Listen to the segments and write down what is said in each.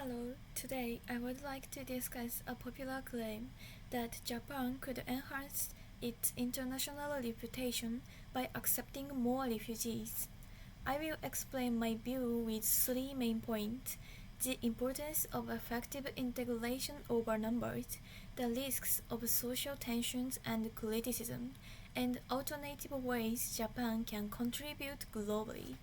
Hello, today I would like to discuss a popular claim that Japan could enhance its international reputation by accepting more refugees. I will explain my view with three main points: the importance of effective integration over numbers, the risks of social tensions and criticism, and alternative ways Japan can contribute globally.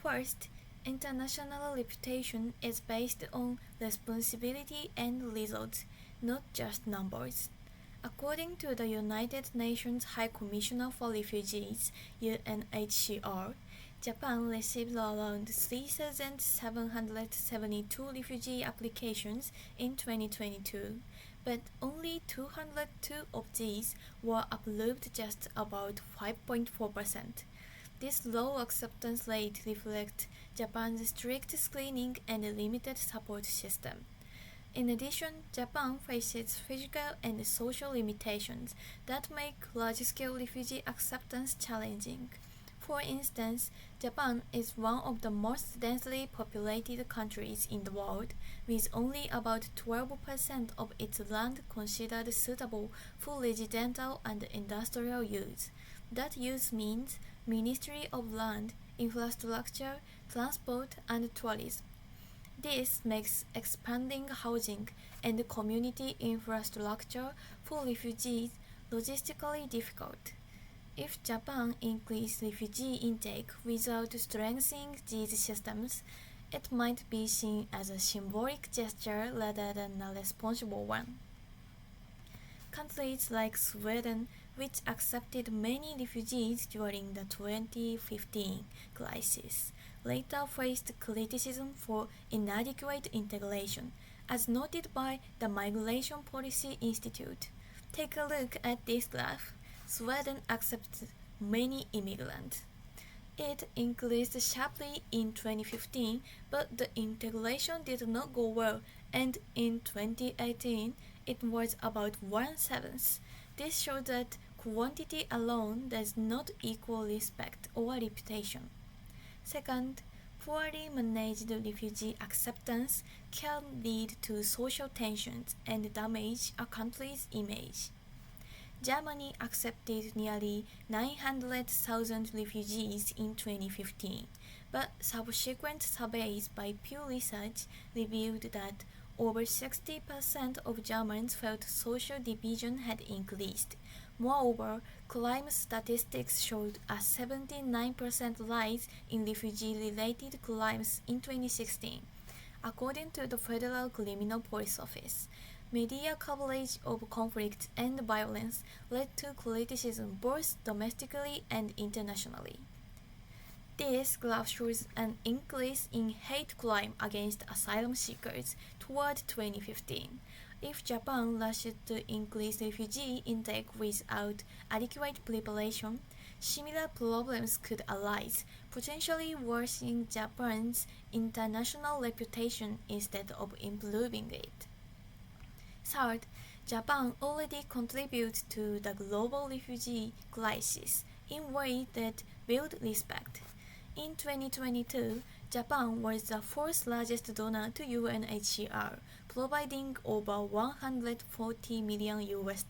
First, international reputation is based on responsibility and results, not just numbers. According to the United Nations High Commissioner for Refugees (UNHCR), Japan received around 3,772 refugee applications in 2022, but only 202 of these were approved, just about 5.4%. This low acceptance rate reflects Japan's strict screening and limited support system. In addition, Japan faces physical and social limitations that make large-scale refugee acceptance challenging. For instance, Japan is one of the most densely populated countries in the world, with only about 12% of its land considered suitable for residential and industrial use. That use means Ministry of Land, Infrastructure, Transport and Tourism. This makes expanding housing and community infrastructure for refugees logistically difficult. If Japan increased refugee intake without strengthening these systems, it might be seen as a symbolic gesture rather than a responsible one. Countries like Sweden, which accepted many refugees during the 2015 crisis, later faced criticism for inadequate integration, as noted by the Migration Policy Institute. Take a look at this graph. Sweden accepted many immigrants. It increased sharply in 2015, but the integration did not go well, and in 2018 it was about one-seventh. This shows that quantity alone does not equal respect or reputation. Second, poorly managed refugee acceptance can lead to social tensions and damage a country's image. Germany accepted nearly 900,000 refugees in 2015, but subsequent surveys by Pew Research revealed that over 60% of Germans felt social division had increased. Moreover, crime statistics showed a 79% rise in refugee-related crimes in 2016, according to the Federal Criminal Police Office. Media coverage of conflict and violence led to criticism both domestically and internationally. This graph shows an increase in hate crime against asylum seekers toward 2015. If Japan rushed to increase refugee intake without adequate preparation, similar problems could arise, potentially worsening Japan's international reputation instead of improving it. Third, Japan already contributes to the global refugee crisis in ways that build respect. In 2022, Japan was the fourth largest donor to UNHCR, providing over 140 million US.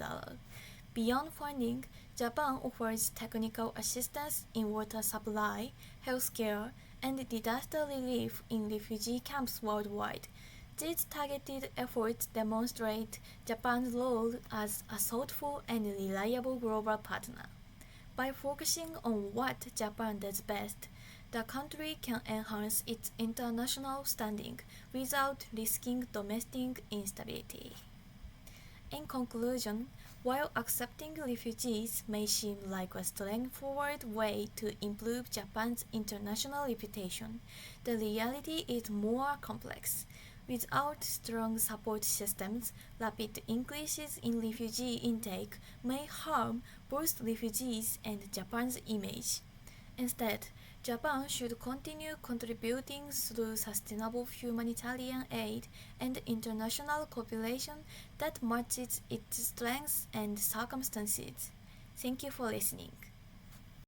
Beyond funding, Japan offers technical assistance in water supply, healthcare, and disaster relief in refugee camps worldwide. These targeted efforts demonstrate Japan's role as a thoughtful and reliable global partner. By focusing on what Japan does best, the country can enhance its international standing without risking domestic instability. In conclusion, while accepting refugees may seem like a straightforward way to improve Japan's international reputation, the reality is more complex. Without strong support systems, rapid increases in refugee intake may harm both refugees and Japan's image. Instead, Japan should continue contributing through sustainable humanitarian aid and international cooperation that matches its strengths and circumstances. Thank you for listening.